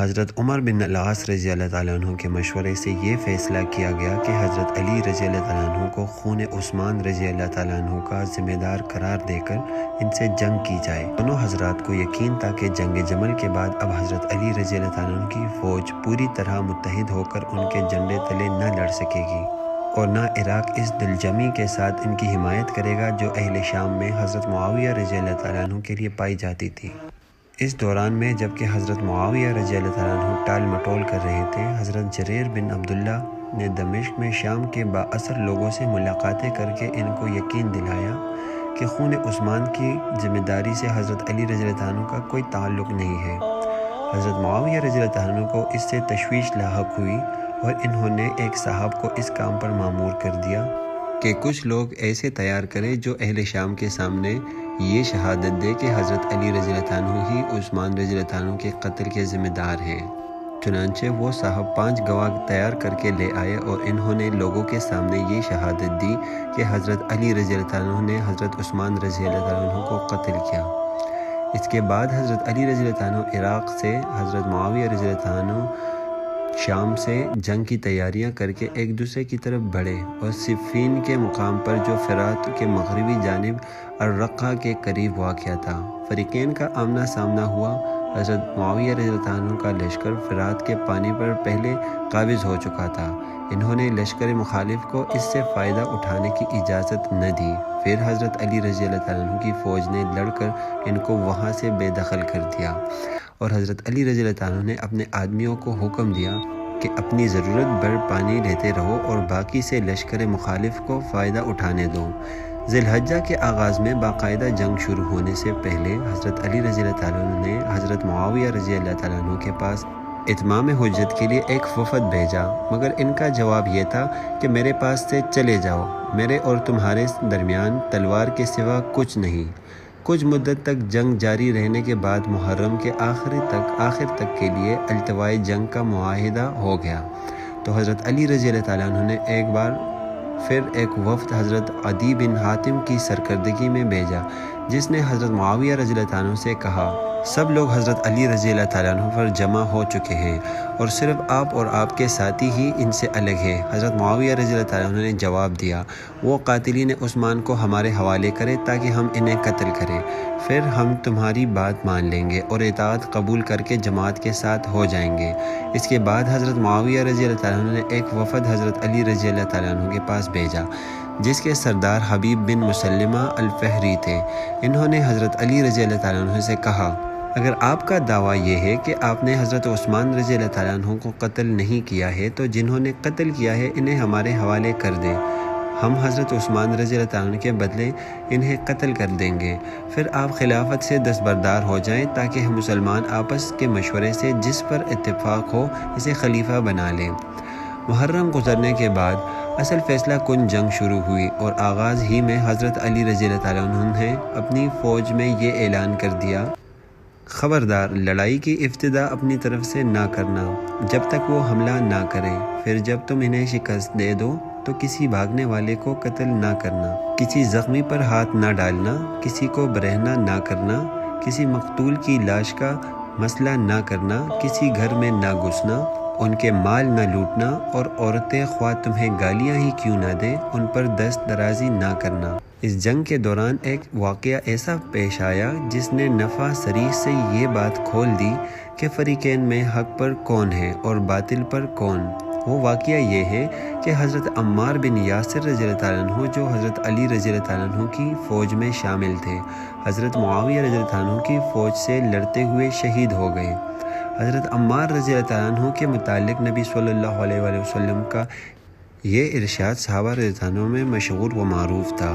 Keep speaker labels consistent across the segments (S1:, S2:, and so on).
S1: حضرت عمر بن العاص رضی اللہ تعالیٰ عنہ کے مشورے سے یہ فیصلہ کیا گیا کہ حضرت علی رضی اللہ تعالیٰ عنہ کو خون عثمان رضی اللہ تعالیٰ عنہ کا ذمہ دار قرار دے کر ان سے جنگ کی جائے۔ دونوں حضرات کو یقین تھا کہ جنگ جمل کے بعد اب حضرت علی رضی اللہ تعالیٰ عنہ کی فوج پوری طرح متحد ہو کر ان کے جھنڈے تلے نہ لڑ سکے گی، اور نہ عراق اس دلجمی کے ساتھ ان کی حمایت کرے گا جو اہل شام میں حضرت معاویہ رضی اللہ تعالیٰ عنہ کے لیے پائی جاتی تھی۔ اس دوران میں جبکہ حضرت معاویہ رضی اللہ تعالیٰ عنہ ٹال مٹول کر رہے تھے، حضرت جریر بن عبداللہ نے دمشق میں شام کے بااثر لوگوں سے ملاقاتیں کر کے ان کو یقین دلایا کہ خون عثمان کی ذمہ داری سے حضرت علی رضی اللہ عنہ کا کوئی تعلق نہیں ہے۔ حضرت معاویہ رضی اللہ عنہ کو اس سے تشویش لاحق ہوئی اور انہوں نے ایک صاحب کو اس کام پر مامور کر دیا کہ کچھ لوگ ایسے تیار کرے جو اہل شام کے سامنے یہ شہادت دے کہ حضرت علی رضی اللہ عنہ ہی عثمان رضی اللہ عنہ کے قتل کے ذمہ دار ہیں۔ چنانچہ وہ صاحب 5 گواہ تیار کر کے لے آئے اور انہوں نے لوگوں کے سامنے یہ شہادت دی کہ حضرت علی رضی اللہ عنہ نے حضرت عثمان رضی اللہ عنہ کو قتل کیا۔ اس کے بعد حضرت علی رضی اللہ عنہ عراق سے، حضرت معاویہ رضی اللہ عنہ شام سے جنگ کی تیاریاں کر کے ایک دوسرے کی طرف بڑھے اور صفین کے مقام پر جو فرات کے مغربی جانب الرقہ کے قریب واقع تھا، فریقین کا آمنا سامنا ہوا۔ حضرت معاویہ رضی اللہ عنہ کا لشکر فرات کے پانی پر پہلے قابض ہو چکا تھا۔ انہوں نے لشکر مخالف کو اس سے فائدہ اٹھانے کی اجازت نہ دی۔ پھر حضرت علی رضی اللہ عنہ کی فوج نے لڑ کر ان کو وہاں سے بے دخل کر دیا، اور حضرت علی رضی اللہ عنہ نے اپنے آدمیوں کو حکم دیا کہ اپنی ضرورت بھر پانی لیتے رہو اور باقی سے لشکر مخالف کو فائدہ اٹھانے دو۔ ذی الحجہ کے آغاز میں باقاعدہ جنگ شروع ہونے سے پہلے حضرت علی رضی اللہ عنہ نے حضرت معاویہ رضی اللہ عنہ کے پاس اتمام حجت کے لیے ایک وفد بھیجا، مگر ان کا جواب یہ تھا کہ میرے پاس سے چلے جاؤ، میرے اور تمہارے درمیان تلوار کے سوا کچھ نہیں۔ کچھ مدت تک جنگ جاری رہنے کے بعد محرم کے آخر تک کے لیے التواء جنگ کا معاہدہ ہو گیا، تو حضرت علی رضی اللہ عنہ نے ایک بار پھر ایک وفد حضرت عدی بن حاتم کی سرکردگی میں بھیجا، جس نے حضرت معاویہ رضی اللہ عنہ سے کہا سب لوگ حضرت علی رضی اللہ عنہ پر جمع ہو چکے ہیں اور صرف آپ اور آپ کے ساتھی ہی ان سے الگ ہیں۔ حضرت معاویہ رضی اللہ عنہ نے جواب دیا، وہ قاتلین عثمان کو ہمارے حوالے کرے تاکہ ہم انہیں قتل کریں، پھر ہم تمہاری بات مان لیں گے اور اطاعت قبول کر کے جماعت کے ساتھ ہو جائیں گے۔ اس کے بعد حضرت معاویہ رضی اللہ عنہ نے ایک وفد حضرت علی رضی اللہ عنہ کے پاس بھیجا، جس کے سردار حبیب بن مسلمہ الفہری تھے۔ انہوں نے حضرت علی رضی اللہ عنہ سے کہا، اگر آپ کا دعویٰ یہ ہے کہ آپ نے حضرت عثمان رضی اللہ عنہ کو قتل نہیں کیا ہے تو جنہوں نے قتل کیا ہے انہیں ہمارے حوالے کر دیں، ہم حضرت عثمان رضی اللہ عنہ کے بدلے انہیں قتل کر دیں گے، پھر آپ خلافت سے دستبردار ہو جائیں تاکہ ہم مسلمان آپس کے مشورے سے جس پر اتفاق ہو اسے خلیفہ بنا لیں۔ محرم گزرنے کے بعد اصل فیصلہ کن جنگ شروع ہوئی، اور آغاز ہی میں حضرت علی رضی اللہ عنہ نے اپنی فوج میں یہ اعلان کر دیا، خبردار، لڑائی کی ابتدا اپنی طرف سے نہ کرنا جب تک وہ حملہ نہ کریں، پھر جب تم انہیں شکست دے دو تو کسی بھاگنے والے کو قتل نہ کرنا، کسی زخمی پر ہاتھ نہ ڈالنا، کسی کو برہنہ نہ کرنا، کسی مقتول کی لاش کا مسئلہ نہ کرنا، کسی گھر میں نہ گھسنا، ان کے مال نہ لوٹنا، اور عورتیں خواہ تمہیں گالیاں ہی کیوں نہ دیں ان پر دست درازی نہ کرنا۔ اس جنگ کے دوران ایک واقعہ ایسا پیش آیا جس نے نفع صریح سے یہ بات کھول دی کہ فریقین میں حق پر کون ہے اور باطل پر کون۔ وہ واقعہ یہ ہے کہ حضرت عمار بن یاسر رضی اللہ عنہ جو حضرت علی رضی اللہ عنہ کی فوج میں شامل تھے، حضرت معاویہ رضی اللہ عنہ کی فوج سے لڑتے ہوئے شہید ہو گئے۔ حضرت عمار رضی اللہ عنہ کے متعلق نبی صلی اللہ علیہ وآلہ وسلم کا یہ ارشاد صحابہ رضی اللہ عنہ میں مشہور و معروف تھا،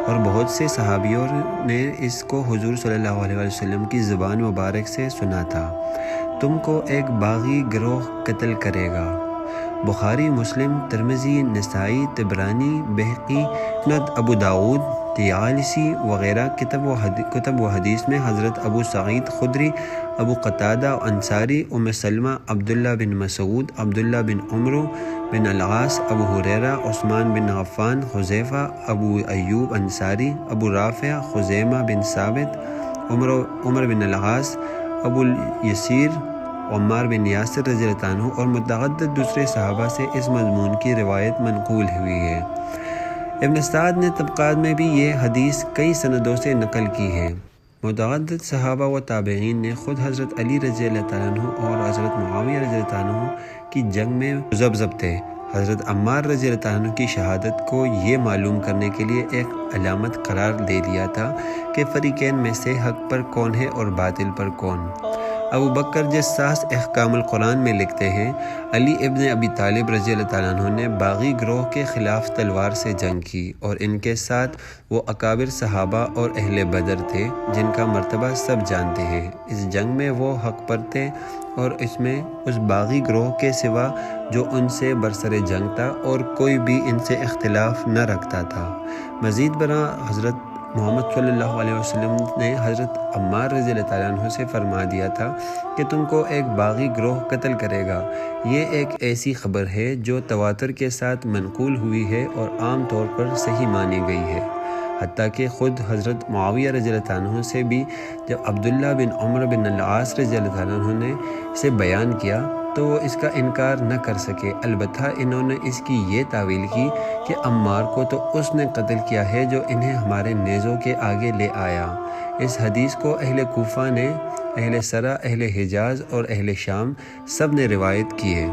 S1: اور بہت سے صحابیوں نے اس کو حضور صلی اللہ علیہ وآلہ وسلم کی زبان مبارک سے سنا تھا، تم کو ایک باغی گروہ قتل کرے گا۔ بخاری، مسلم، ترمذی، نسائی، طبرانی، بہقی، مسند ابو داؤد، طیالسی وغیرہ کتب و حدیث میں حضرت ابو سعید خدری، ابو قتادہ انصاری، ام سلمہ، عبداللہ بن مسعود، عبداللہ بن عمر بن العاص، ابو ہریرہ، عثمان بن عفان، حذیفہ، ابو ایوب انصاری، ابو رافع، خزیمہ بن ثابت، عمر بن العاص، ابو الیسیر، عمار بن یاسر رضی اللہ عنہ اور متعدد دوسرے صحابہ سے اس مضمون کی روایت منقول ہوئی ہے۔ ابن سعد نے طبقات میں بھی یہ حدیث کئی سندوں سے نقل کی ہے۔ متعدد صحابہ و تابعین نے خود حضرت علی رضی اللہ عنہ اور حضرت معاویہ رضی اللہ عنہ کی جنگ میں مذبذب تھے۔ حضرت عمار رضی اللہ عنہ کی شہادت کو یہ معلوم کرنے کے لیے ایک علامت قرار دے دیا تھا کہ فریقین میں سے حق پر کون ہے اور باطل پر کون۔ ابو بکر جساس احکام القرآن میں لکھتے ہیں، علی ابن ابی طالب رضی اللہ عنہ نے باغی گروہ کے خلاف تلوار سے جنگ کی اور ان کے ساتھ وہ اکابر صحابہ اور اہل بدر تھے جن کا مرتبہ سب جانتے ہیں۔ اس جنگ میں وہ حق پر تھے اور اس میں اس باغی گروہ کے سوا جو ان سے برسر جنگ تھا اور کوئی بھی ان سے اختلاف نہ رکھتا تھا۔ مزید برآں حضرت محمد صلی اللہ علیہ وسلم نے حضرت عمار رضی اللہ عنہ سے فرما دیا تھا کہ تم کو ایک باغی گروہ قتل کرے گا۔ یہ ایک ایسی خبر ہے جو تواتر کے ساتھ منقول ہوئی ہے اور عام طور پر صحیح مانی گئی ہے۔ حتیٰ کہ خود حضرت معاویہ رضی اللہ عنہ سے بھی جب عبداللہ بن عمر بن العاص رضی اللہ عنہ نے اسے بیان کیا تو وہ اس کا انکار نہ کر سکے، البتہ انہوں نے اس کی یہ تعویل کی کہ عمار کو تو اس نے قتل کیا ہے جو انہیں ہمارے نیزوں کے آگے لے آیا۔ اس حدیث کو اہل کوفہ نے، اہل سرا، اہل حجاز اور اہل شام سب نے روایت کی ہے۔